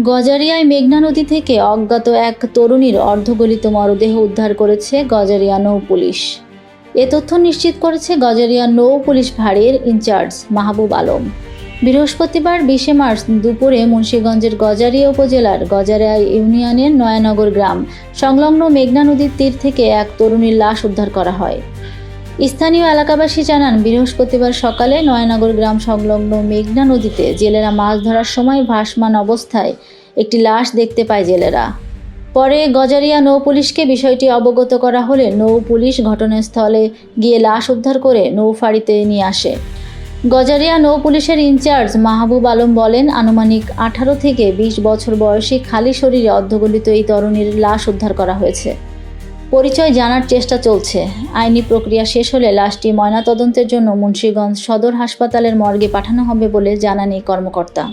গজারিয়ায় মেঘনা নদী থেকে অজ্ঞাত এক তরুণীর অর্ধগলিত মরদেহ উদ্ধার করেছে গজারিয়া নৌ পুলিশ। এ তথ্য নিশ্চিত করেছে গজারিয়া নৌ পুলিশ ফাঁড়ির ইনচার্জ মাহবুব আলম। বৃহস্পতিবার 20 মার্চ দুপুরে মুন্সিগঞ্জের গজারিয়া উপজেলার গজারিয়া ইউনিয়নের নয়ানগর গ্রাম সংলগ্ন মেঘনা নদীর তীর থেকে এক তরুণীর লাশ উদ্ধার করা হয়। স্থানীয় এলাকাবাসী জানান, বৃহস্পতিবার সকালে নয়ানগর গ্রাম সংলগ্ন মেঘনা নদীতে জেলেরা মাছ ধরার সময় ভাসমান অবস্থায় একটি লাশ দেখতে পায় জেলেরা। পরে গজারিয়া নৌ পুলিশকে বিষয়টি অবগত করা হলে নৌ পুলিশ ঘটনাস্থলে গিয়ে লাশ উদ্ধার করে নৌফাঁড়িতে নিয়ে আসে। গজারিয়া নৌ পুলিশের ইনচার্জ মাহবুব আলম বলেন, আনুমানিক 18 থেকে 20 বছর বয়সী খালি শরীরে অর্ধগলিত এই তরুণীর লাশ উদ্ধার করা হয়েছে। পরিচয় জানার চেষ্টা চলছে। আইনি প্রক্রিয়া শেষ হলে লাশটি ময়নাতদন্তের জন্য মুন্সিগঞ্জ সদর হাসপাতালের মর্গে পাঠানো হবে বলে জানান এই কর্মকর্তা।